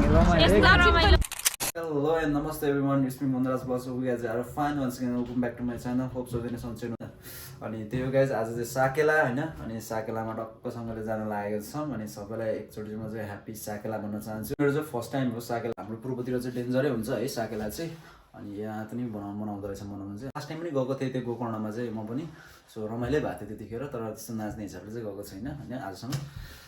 Hello and namaste everyone, it's me Mondraj Basu. You guys are fine once again. Welcome back to my channel. Hope so guys सन्चै हुनुहुन्छ। अनि त्यो guys आज चाहिँ साकेला हैन, अनि साकेलामा टक्कसँगले जान लागेको छौं। अनि सबैलाई एकचोटी म चाहिँ ह्यापी साकेला भन्न चाहन्छु। मेरो चाहिँ फर्स्ट टाइम हो साकेला। हाम्रो पूर्वतिर चाहिँ डेन्जरै हुन्छ है साकेला चाहिँ। अनि यहाँ पनि मनाउँदो रहेछ मनाउनु चाहिँ। लास्ट टाइम पनि गएको थिएँ त्यो गोकर्णमा चाहिँ म पनि। सो रमाइलै भएको थियो त्यतिखेर, तर त्यस्तो नाच्ने हिसाबले चाहिँ गएको छैन हैन आजसम्म।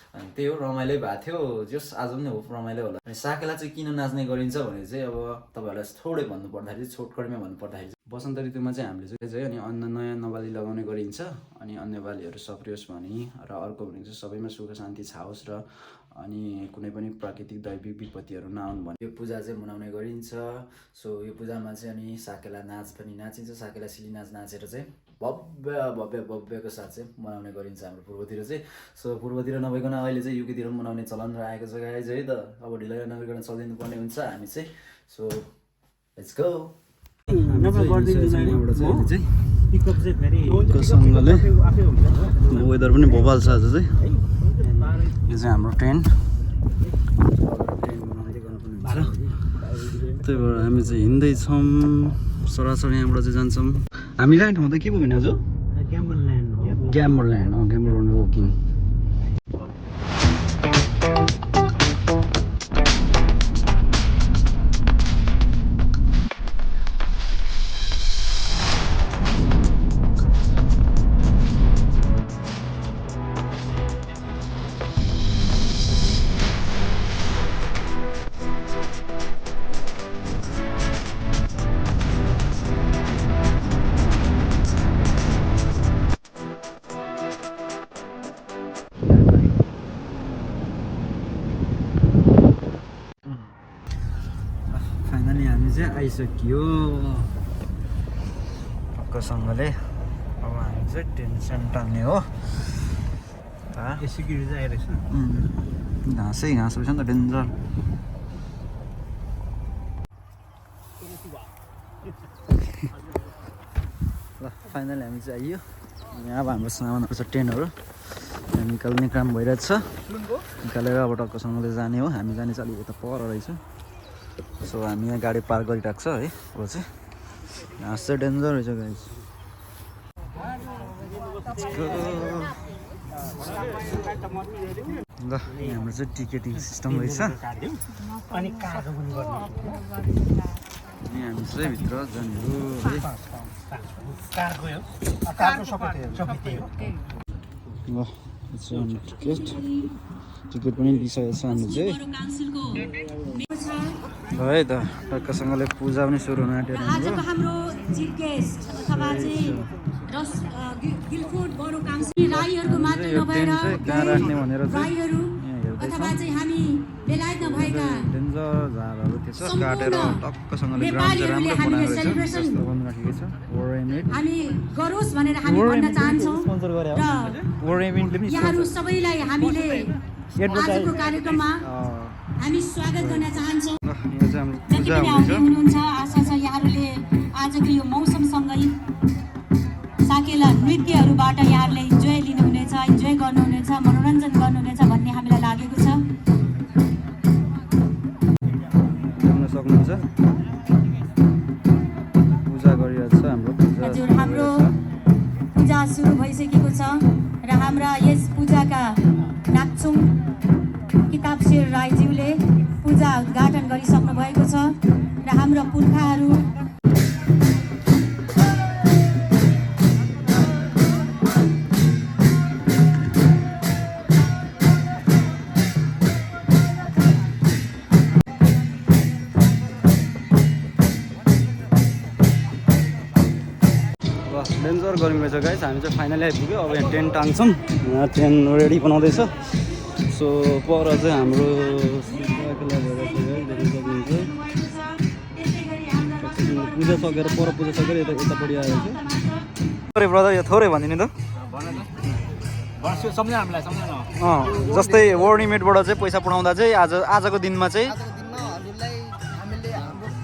अनि त्यही हो रमाइलै भएको थियो, जस आज पनि हो रमाइलै होला। अनि साकेला चाहिँ किन नाच्ने गरिन्छ भने चाहिँ अब तपाईहरुलाई थोरै भन्नु पर्दाखेरि छोटकरीमा भन्नु पर्दाखेरि वसन्त ऋतुमा चाहिँ हामीले चाहिँ अनि अन्न नयाँ नबाली लगाउने गरिन्छ। अनि अन्य बालीहरू सप्रियोस् भनी र अर्को भने चाहिँ सबैमा सुख शान्ति छाओस् र अनि कुनै पनि प्राकृतिक दैविक विपत्तिहरू नआउन् भने यो पूजा चाहिँ मनाउने गरिन्छ। सो यो पूजामा चाहिँ अनि साकेला नाच पनि नाचिन्छ। साकेला सिली नाच नाचेर चाहिँ भव्यको साथ चाहिँ मनाउने गरिन्छ हाम्रो पूर्वतिर चाहिँ। सो पूर्वतिर नभइकन अहिले चाहिँ युकेतिर पनि मनाउने चलन रहेको छ गाइज है त। अब ढिलै नगरिकन चलिदिनु पर्ने हुन्छ हामी चाहिँ। So let's go. वेदर पनि भोपाल छ आज चाहिँ। यो चाहिँ हाम्रो ट्रेन बनाउँदै गर्नुपर्ने हुन्छ। त्यही भएर हामी चाहिँ हिँड्दैछौँ सरासरी यहाँबाट चाहिँ जान्छौँ। हामी कहाँ ठाउँ त के पो भने आज ग्याम्बरल्यान्ड ग्याम्बरल्यान्ड वकिङ। फाइनली हामी चाहिँ आइसक्यो टक्कसँगले। अब हामी चाहिँ टेन्सन टान्ने हो। सिक्युरिटी चाहिँ आइरहेछ। घाँसै घाँस रहेछ नि त डेन्जर। ल फाइनली हामी चाहिँ आइयो। यहाँ अब हाम्रो सामानहरू छ टेन्टहरू निकाल्ने काम भइरहेछ। निकालेर अब टक्कसँगले जाने हो। हामी जाने चाहिँ अलिक यता पर रहेछ। सो हामी यहाँ गाडी पार्क गरिरहेको छ है। अब चाहिँ घाँस चाहिँ डेन्जर रहेछ गाइस। ल हाम्रो चाहिँ टिकेटिङ सिस्टम रहेछ। अनि कार्गो पनि गर्नु। अनि हामी चाहिँ भित्र जाने हो है। कार्गो हो। कार्गो सबै त्यही हो। ल टिकट पनि लिइसकेको छ हामी चाहिँ है त। टक्कसँगले पूजा पनि सुरु हुन आँट्यो आजको हाम्रो चिफ गेस्ट अथवा चाहिँ गिलफोर्ड बडो काउन्सिल राईहरूको मात्र नभएर राख्ने भनेर राईहरू अथवा चाहिँ हामी बेलायतमा भएका डेन्जर झारहरू त्यसो काटेर टक्कसँगले ग्राउन्ड चाहिँ राम्रो बनाएको रहेछ। जस्तो बनाइराखेको छ ओरेमिट। हामी गरोस् भनेर हामी भन्न चाहन्छौँ स्पोन्सर गरे हो ओरेमिटले पनि। यहाँहरू सबैलाई हामीले आजको कार्यक्रममा हामी स्वागत गर्न चाहन्छौँ। जति पनि आउने हुनुहुन्छ आशा छ यहाँहरूले आजको यो मौसमसँगै साकेला नृत्यहरूबाट यहाँहरूले इन्जोय लिनुहुनेछ, इन्जोय गर्नुहुनेछ, मनोरञ्जन गर्नुहुनेछ भन्ने हामीलाई लागेको छ। सक्नुहुन्छ पूजा गरिरहेको छ हाम्रो। हजुर हाम्रो पूजा सुरु भइसकेको छ र हाम्रा यस पूजाका नाक्चुङ किताबशेर राईज्यूले पूजा उद्घाटन गरिसक्नु भएको छ र हाम्रो पुर्खाहरू डेन्जर गर्मी रहेछ गाइस। हामी चाहिँ फाइनली आइपुग्यो। अब यहाँ टेन्ट टाङ्छौँ। यहाँ टेन्ट रेडी बनाउँदैछ। सो पर चाहिँ हाम्रो पूजा सकेर पर पूजा सकेर यतापट्टि आएर चाहिँ थोरै ब्रदर यो थोरै भनिदिनु त। जस्तै वर्निमेटबाट चाहिँ पैसा पठाउँदा चाहिँ आजको दिनमा चाहिँ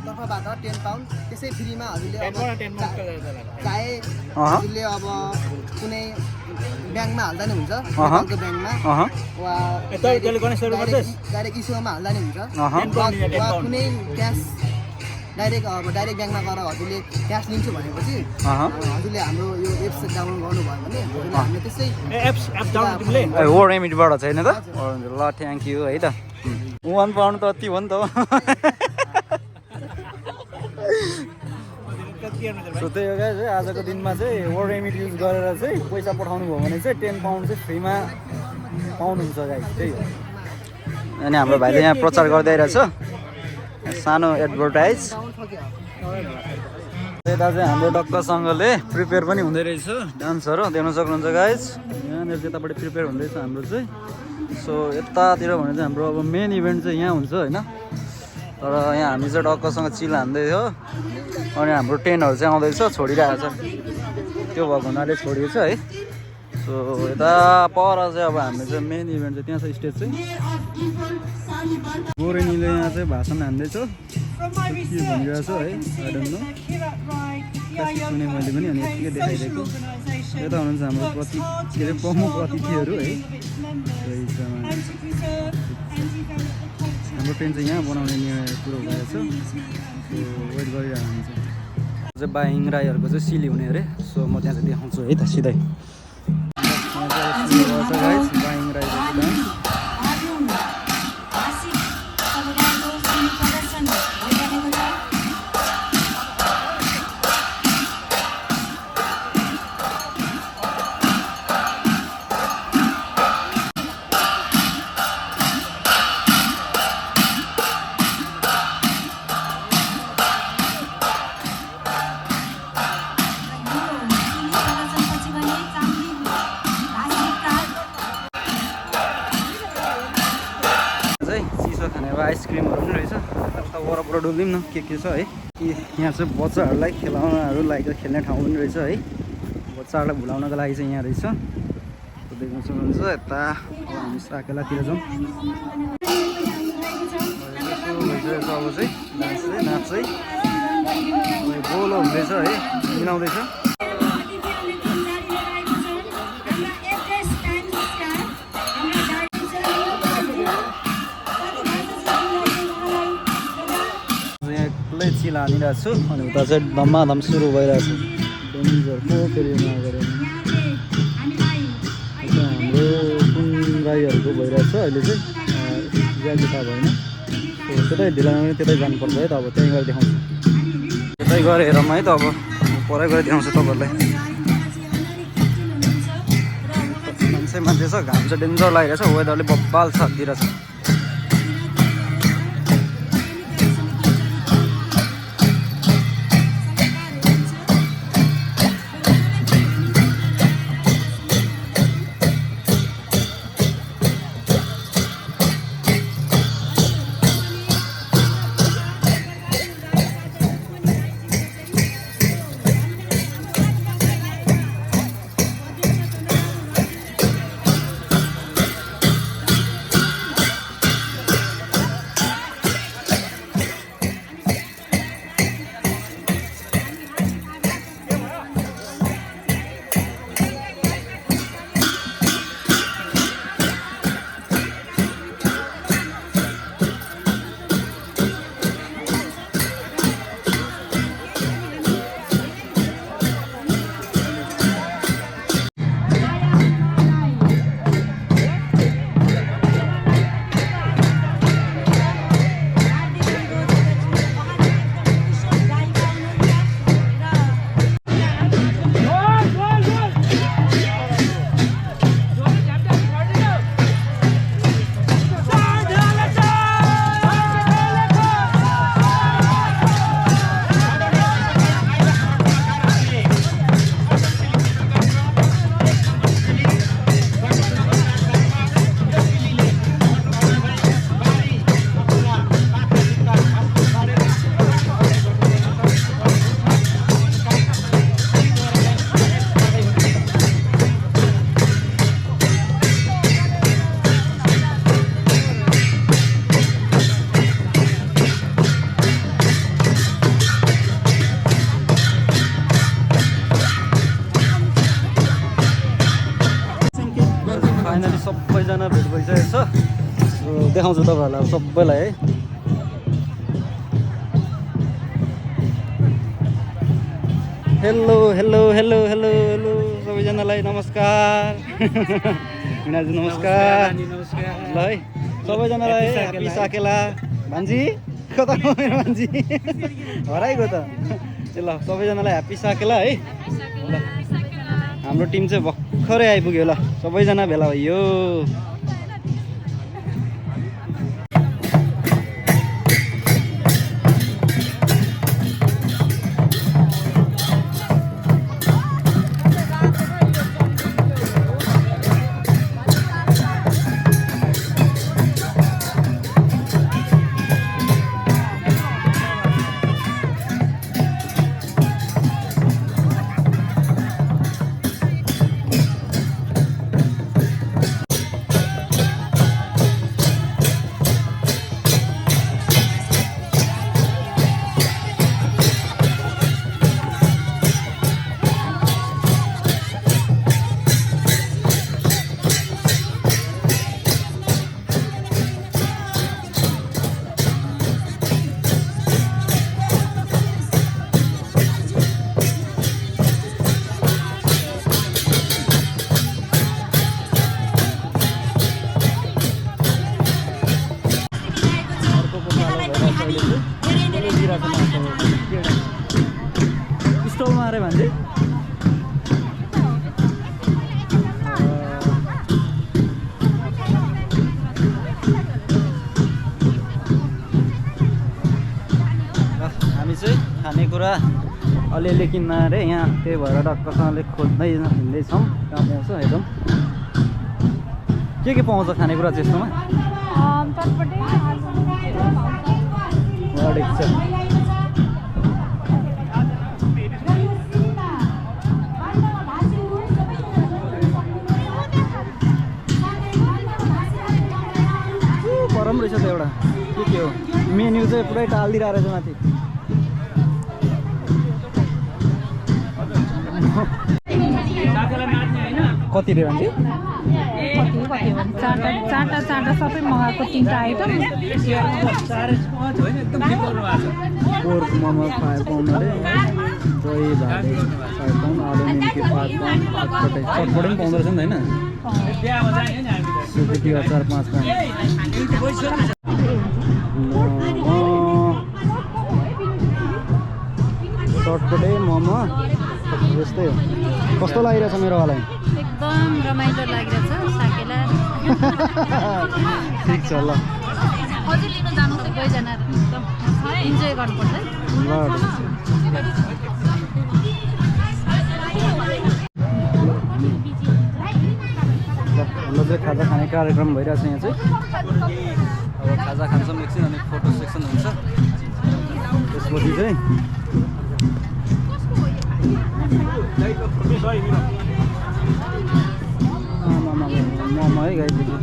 तर्फबाट 10 पाउन्ड त्यसै फ्रीमा हजुरले अब चाहे हजुरले अब कुनै ब्याङ्कमा हाल्दा नि हुन्छ नेपालको ब्याङ्कमा वा डाइरेक्ट इस्युमा हाल्दा नि हुन्छ वा कुनै क्यास डाइरेक्ट ब्याङ्कमा गएर हजुरले क्यास लिन्छु भनेपछि हजुरले हाम्रो यो एप्स डाउनलोड गर्नुभयो भने हजुरले हामीले त्यसै हो रेमिटबाट छैन त ल थ्याङ्क यू है त 1 पाउन्ड त अति हो नि त सो त्यही हो गाइस है आजको दिनमा चाहिँ वर्ड रेमिट युज गरेर चाहिँ पैसा पठाउनु भयो भने चाहिँ 10 पाउन्ड चाहिँ फ्रीमा पाउनुहुन्छ गाइस त्यही हो अनि हाम्रो भाइले यहाँ प्रचार गर्दै रहेछ सानो एडभर्टाइज यता चाहिँ हाम्रो डक्कसँगले प्रिपेयर पनि हुँदै रहेछ डान्सहरू देख्न सक्नुहुन्छ गाइस यहाँनिर चाहिँ यतापट्टि प्रिपेयर हुँदैछ हाम्रो चाहिँ सो यतातिर भने चाहिँ हाम्रो अब मेन इभेन्ट चाहिँ यहाँ हुन्छ होइन तर यहाँ हामी चाहिँ डक्कसँग चिल हान्दै थियो अनि हाम्रो टेनहरू चाहिँ आउँदैछ छोडिरहेको छ त्यो भएको हुनाले छोडिएको छ है सो यता पर चाहिँ अब हाम्रो चाहिँ मेन इभेन्ट चाहिँ त्यहाँ छ स्टेज चाहिँ गोरेनीले यहाँ चाहिँ भाषण हान्दैछ के भनिरहेको छ है आई डोन्ट नो सुने मैले पनि अनि यतिकै देखाइदिएको यता हुनुहुन्छ हाम्रो के अरे प्रमुख अतिथिहरू है हाम्रो ट्रेन चाहिँ यहाँ बनाउने कुरो भइरहेछ सो वेट गरिरहेको हुन्छ चाहिँ बाइङ राईहरूको चाहिँ सिली हुने अरे सो म त्यहाँ चाहिँ देखाउँछु है त सिधै बाइङ राईको डान्स आइसक्रिमहरू पनि रहेछ यता वरपर डुल्दिउँ न के छ है यहाँ चाहिँ बच्चाहरूलाई खेलाउनाहरू लाइक खेल्ने ठाउँ पनि रहेछ है बच्चाहरूलाई भुलाउनको लागि चाहिँ यहाँ रहेछ देख्न सक्नुहुन्छ यता हामी साकेलातिर जाउँ अब चाहिँ नाच चाहिँ गोलो हुँदैछ है मिलाउँदैछ चिल हानिरहेको छु अनि उता चाहिँ धम्माधम सुरु भइरहेको छ डेन्जरको फेरि नगरेर हाम्रो कुन राईहरूको भइरहेको छ अहिले चाहिँ ज्यादा थाहा भएन त्यतै ढिला त्यतै जानुपर्छ है त अब त्यहीँ गएर देखाउँछु त्यतै गएर हेरौँ है त अब परै गएर देखाउँछु तपाईँहरूलाई मान्छे छ घाम चाहिँ डेन्जर लागिरहेछ वेदरले बब्बाल साथ दिइरहेछ देखाउँछु तपाईँहरूलाई सबैलाई है। Hello hello hello hello hello सबैजनालाई नमस्कार। मिनाजी नमस्कार। ल है सबैजनालाई ह्याप्पी साकेला। भान्जी कता गयो मेरो भान्जी हराइगयो त। ल सबैजनालाई ह्याप्पी साकेला है। ल हाम्रो टिम चाहिँ भर्खरै आइपुग्यो। ल सबैजना भेला भइयो। स्टोभमा अरे भान्जी हामी चाहिँ खानेकुरा अलिअलि किन्न अरे यहाँ, त्यही भएर डक्टरसँगले खोज्दै हिँड्दैछौँ कहाँ पाउँछ हेरौँ के पाउँछ खानेकुरा चाहिँ यस्तोमा। परम रहेछ त एउटा के हो मेन्यु चाहिँ पुरै टालिदिरहेको रहेछ माथि। कति रे भन्छ चाँटा सबै मगाएको 3टा आइटम। पोर्क मोमो 5 पाउन्ड अरे, दही भात 5 पाउन्ड, आलु निम्की 5 पाउन्ड, चटपटे पनि पाउँदो रहेछ नि त होइन। सुकुटी अचार 5 पाउन्ड, चटपटे मोमो यस्तै हो। कस्तो लागिरहेछ मेरो वाला? एकदम रमाइलो लागिरहेछ साकेला। ठिक छ ल अझै लिन जानु सबैजना एकदम इन्जोय गर्नुपर्छ है। ल हाम्रो चाहिँ खाजा खाने कार्यक्रम भइरहेछ यहाँ चाहिँ। अब खाजा खान्छौँ एकछिन अनि फोटो सेक्सन हुन्छ त्यसपछि चाहिँ मोमो है गाइदेखि।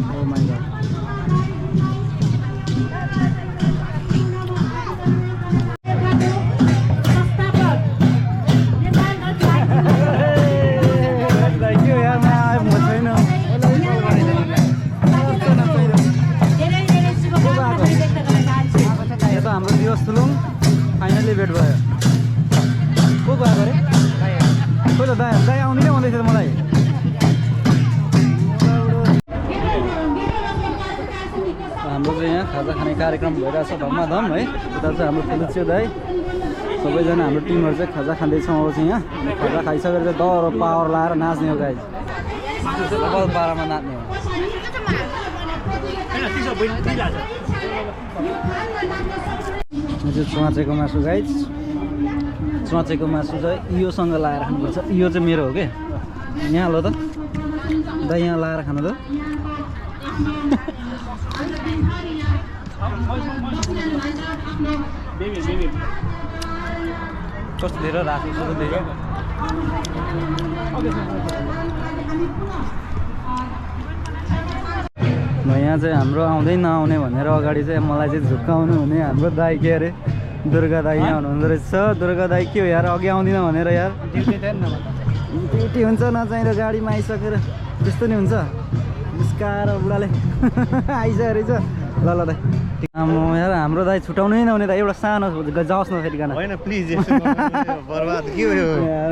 ओ माइ गॉड हाम्रो दिवस तुलुङ फाइनली भेट भयो। को गएको अरे को त दाइ आउनु नै भन्दैछ मलाई। हाम्रो चाहिँ यहाँ खाजा खाने कार्यक्रम भइरहेछ धमाधम है। उता चाहिँ हाम्रो फिलिप्से दाइ सबैजना हाम्रो टिमहरू चाहिँ खाजा खाँदैछौँ। अब चाहिँ यहाँ खाजा खाइसकेर चाहिँ डर पावर लाएर नाच्ने हो गाइज। डबल पारामा नाच्ने हो। यो चाहिँ चुवाचेको मासु गाइज। चुवाचेको मासु चाहिँ योसँग लाएर खानुपर्छ। यो चाहिँ मेरो हो क्या। यहाँ लो त दाइ यहाँ लाएर खानु त। कस्तो धेरै राखेको छु धेरै। यहाँ चाहिँ हाम्रो आउँदै नआउने भनेर अगाडि चाहिँ मलाई चाहिँ झुक्काउनु हुने हाम्रो दाइ के अरे दुर्गा दाइ यहाँ हुनुहुँदो रहेछ। दुर्गा दाइ के हो यार अघि आउँदिनँ भनेर यार। ड्युटी हुन्छ नचाहिँदा गाडीमा आइसकेर त्यस्तो नि हुन्छ। जिस्काएर बुढाले आइसकेको रहेछ ल ल दाइ यार हाम्रो दाइ छुटाउनै नहुने दाइ एउटा सानो जाओस् न फेरिकन होइन प्लिज बर्बाद के हो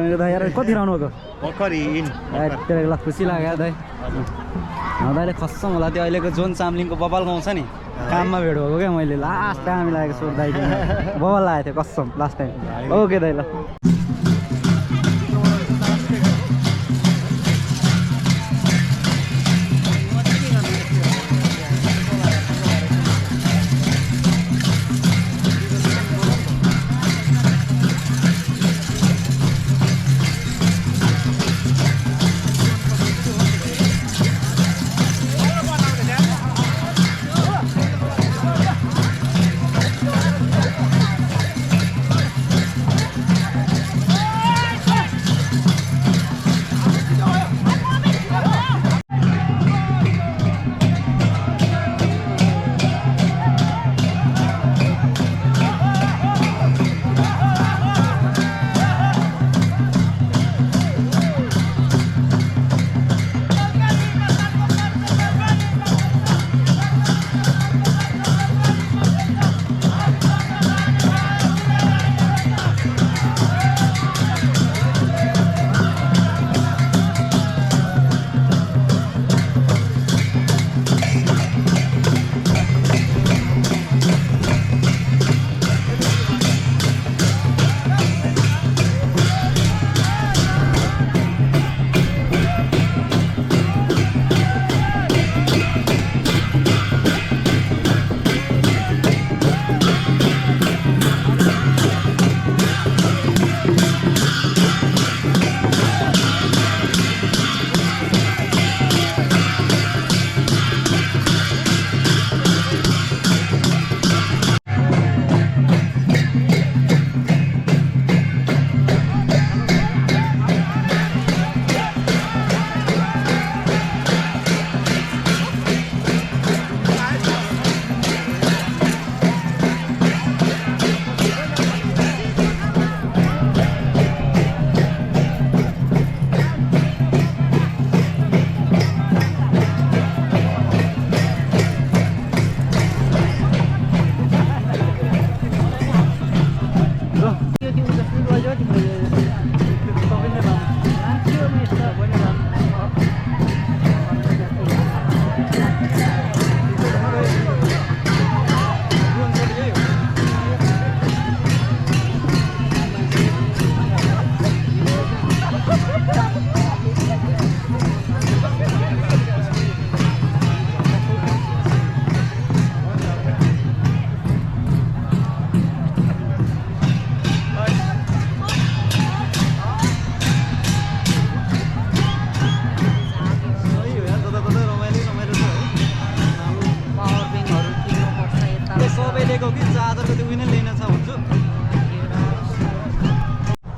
मेरो दाइ यार कति रहनु भएको भर्खरै ल खुसी लाग्यो दाइ दाइले खस्सम होला त्यो अहिलेको जोन चामलिङको बबाल गाउँछ नि काममा भेट भएको क्या मैले लास्ट टाइम हामी लागेको सोर दाइ बबाल लागेको थियो कसम लास्ट टाइम ओके दाइ ल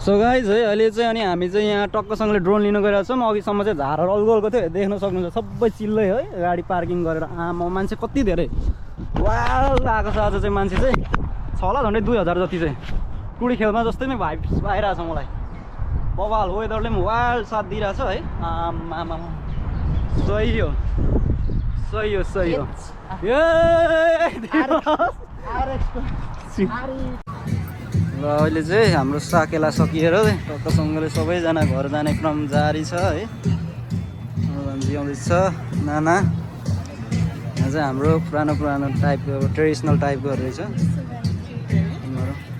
सो गाइज है अहिले चाहिँ अनि हामी चाहिँ यहाँ टक्कसँगले ड्रोन लिनु गइरहेको छौँ अघिसम्म चाहिँ झारहरू अल्गोल्को थियो देख्न सक्नुहुन्छ सबै चिल्लै है गाडी पार्किङ गरेर आमा मान्छे कति धेरै वाल आएको छ आज चाहिँ मान्छे चाहिँ छ होला झन्डै 2000 जति चाहिँ टुडी खेलमा जस्तै नै भाइब्स आइरहेको छ मलाई बबाल वेदरले पनि वाल साथ दिइरहेछ है आमा सही हो सही हो सही हो ल अहिले चाहिँ हाम्रो साकेला सकिएर टक्कसँगले सबैजना घर जाने क्रम जारी छ है भान्जी आउँदैछ नाना यहाँ चाहिँ हाम्रो पुरानो टाइपको ट्रेडिसनल टाइपकोहरू रहेछ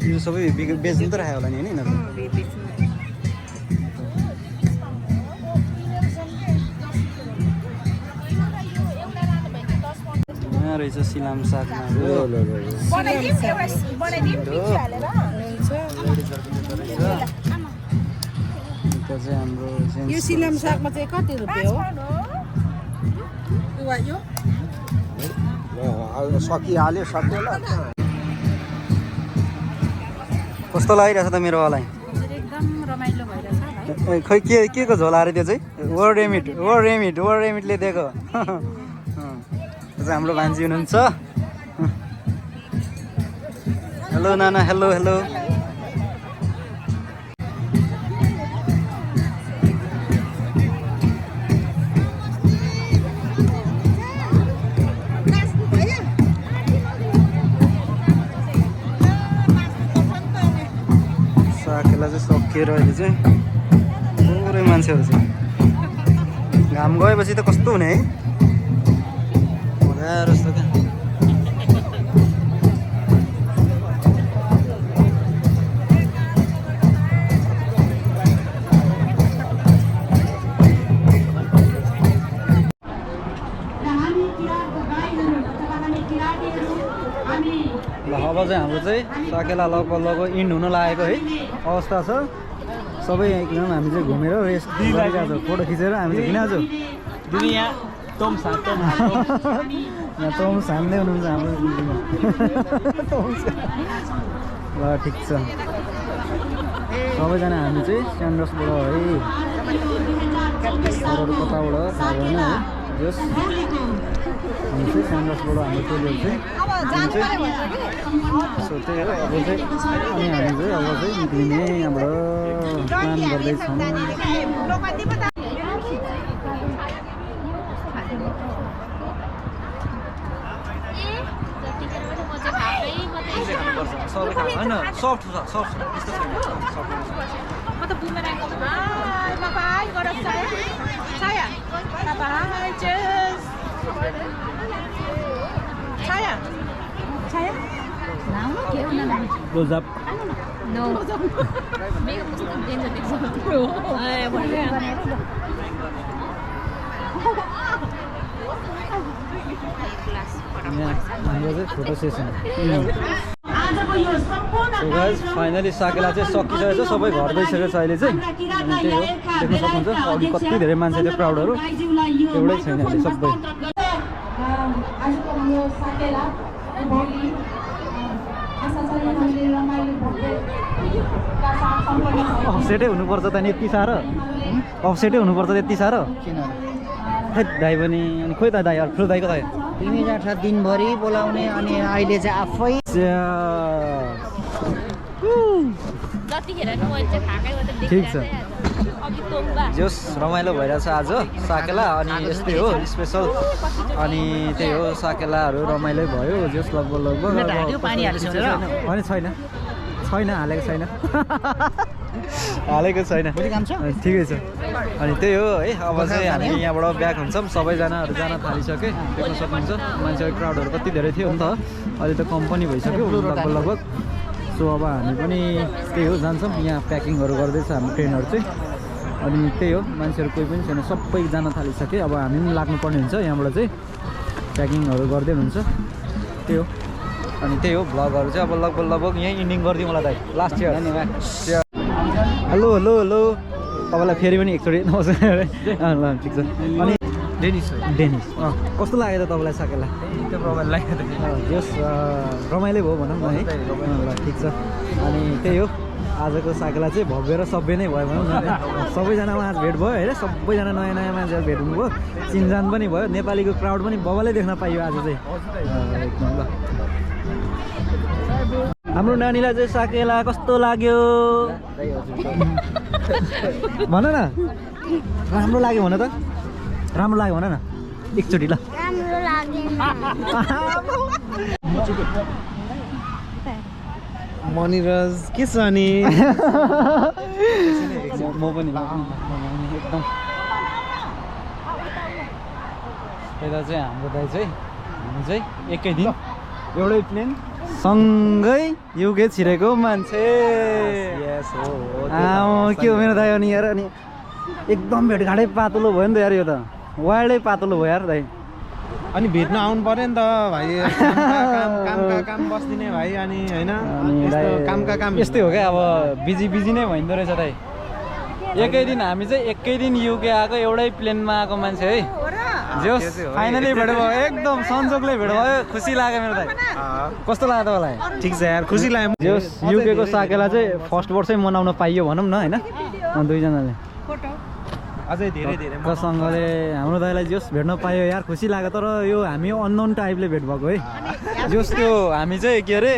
यो सबै बेच्नु त राख्यो होला नि होइन यिनीहरू यहाँ रहेछ सिलाम सागमा यो सिलाम सागमा चाहिँ कति रुपियाँ हो सकिहाल्यो सकिहाल्यो कस्तो लागिरहेछ त मेरो वाला एकदम रमाइलो भइरहेछ भाइ खै के को झोला अरे त्यो चाहिँ वर्ड रेमिटले दिएको हाम्रो भान्जी हुनुहुन्छ हेलो नाना हेलो हेलो चाहिँ सकिएर अहिले चाहिँ पुरै मान्छेहरू छ। घाम गएपछि त कस्तो हुने है, मजा जस्तो क्या। ल अब चाहिँ हाम्रो चाहिँ साकेला लगभग इन्ड हुन लागेको है अवस्था छ। सबै एकदम हामी चाहिँ घुमेर रेस्ट गरिरहेको छ, फोटो खिचेर हामी चाहिँ हिँडिरहेको छौँ। यहाँ तोम सान्दै हुनुहुन्छ हाम्रो। ल ठिक छ, सबैजना हामी चाहिँ स्यान्ड्रसबाट है अरूहरू कताबाट थाहा भएन है। जस हामी चाहिँ स्यान्ड्रसबाट हाम्रो टोलीहरू चाहिँ सो त्यही हो। अब चाहिँ अनि हामी चाहिँ अब चाहिँ निक्लिने यहाँबाट प्लान गर्दैछौँ। होइन सफ्ट छ, सफ्ट त्यस्तो छैन। Close up. No. Make a Muslim danger next time. हाम्रो चाहिँ फोटो सेसन। फाइनली साकेला चाहिँ सकिसकेको छ, सबै घर गइसकेको छ अहिले चाहिँ। अनि त्यही हो, देख्न सक्नुहुन्छ अघि कति धेरै मान्छे थियो, क्राउडहरू एउटै छैन अहिले सबै। अफसेटै हुनुपर्छ त नि यति साह्रो, अफसेटै हुनुपर्छ यति साह्रो खै दाइ पनि। अनि खोइ त दाइ ठुलो दाइको दाइ तिमी जान्छ दिनभरि बोलाउने अनि अहिले चाहिँ आफै ठिक छ। जस रमाइलो भइरहेछ आज साकेला, अनि यस्तै हो स्पेसल। अनि त्यही हो साकेलाहरू रमाइलो भयो। जस लगभग होइन छैन छैन हालेको छैन हालेको छैन, ठिकै छ। अनि त्यही हो है, अब चाहिँ हामी यहाँबाट ब्याक हुन्छौँ। सबैजनाहरू जान थालिसके, देख्न सक्नुहुन्छ मान्छेहरू क्राउडहरू कति धेरै थियो नि त। अहिले त कम पनि भइसक्यो लगभग। सो अब हामी पनि त्यही हो जान्छौँ, यहाँ प्याकिङहरू गर्दैछ हाम्रो ट्रेनहरू चाहिँ। अनि त्यही हो, मान्छेहरू कोही पनि छैन, सबै जान थालिसक्यो। अब हामी पनि लाग्नुपर्ने हुन्छ, यहाँबाट चाहिँ प्याकिङहरू गर्दै हुन्छ। त्यही हो, अनि त्यही हो भ्लगहरू चाहिँ अब लगभग यहीँ इन्डिङ गरिदिउँ होला दाइ। लास्ट इयर धन्यवाद। हेलो हेलो हेलो, तपाईँलाई फेरि पनि एकचोटि नमस्कार। ल ठिक छ। अनि डेनिस कस्तो लाग्यो त तपाईँलाई साकेला? एकदम रमाइलो लाग्यो त। जस रमाइलो भयो भनौँ न है। ल ठिक छ। अनि त्यही हो, आजको साकेला चाहिँ भव्य र सभ्य नै भयो भनौँ न। सबैजनामा आज भेट भयो होइन, सबैजना नयाँ नयाँ मान्छेहरू भेट हुनुभयो, चिनजान पनि भयो। नेपालीको क्राउड पनि बबालै देख्न पाइयो आज चाहिँ एकदम। ल हाम्रो नानीलाई चाहिँ साकेला कस्तो लाग्यो भन न, राम्रो लाग्यो भन त, राम्रो लाग्यो भन न एकचोटि। ल मनिरज के छ नि? म पनि एकदम। यता चाहिँ हाम्रो दाइ चाहिँ हामी चाहिँ एकै दिन एउटै प्लेन सँगै युके छिरेको मान्छे। के हो मेरो दाइ? अनि यार अनि एकदम भेटघाटै पातलो भयो नि त यार, यो त वाइल्डै पातलो भयो यार दाइ। अनि भेट्न आउनु पर्यो नि त भाइ, काम बस्दिने भाइ। अनि होइन कामका काम यस्तै हो क्या, अब बिजी नै भइँदो रहेछ दाइ। एकै दिन हामी चाहिँ एकै दिन युके आएको, एउटै प्लेनमा आएको मान्छे है। जोस फाइनली भेट भयो, एकदम संजोगले भेट भयो। खुसी लाग्यो मेरो दाइ। कस्तो लाग्यो तपाईँलाई? ठिक छ यार, खुसी लाग्यो। जोस युकेको साकेला चाहिँ फर्स्ट वर्षै मनाउन पाइयो भनौँ न होइन, दुईजनाले अझै धेरै सँगले हाम्रो दाइलाई जोस भेट्न पायो यार, खुसी लाग्यो। तर यो हामी अननोन टाइपले भेट भएको है। जोस त्यो हामी चाहिँ के अरे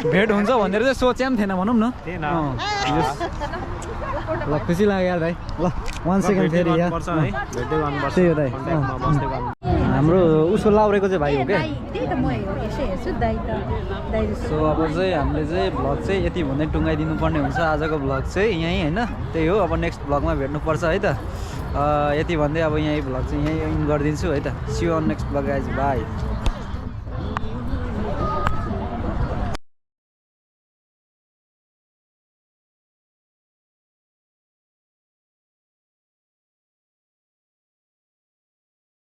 भेट हुन्छ भनेर चाहिँ सोचे पनि थिएन भनौँ न। ल खुसी लाग्यो यार दाइ। ल 1 सेकेन्ड फेरि यार, त्यही हो दाइ। हाम्रो उसो लाउरेको चाहिँ भाइ हो क्या त्यही त म यसो हेर्छु दाइ त दाइ सो अब चाहिँ हामीले चाहिँ भ्लग चाहिँ यति भन्दै टुङ्गाइदिनु पर्ने हुन्छ आजको भ्लग चाहिँ यहीँ होइन त्यही हो अब नेक्स्ट भ्लगमा भेट्नुपर्छ है त यति भन्दै अब यहीँ भ्लग चाहिँ यहीँ इन गरिदिन्छु है त see you on next vlog guys by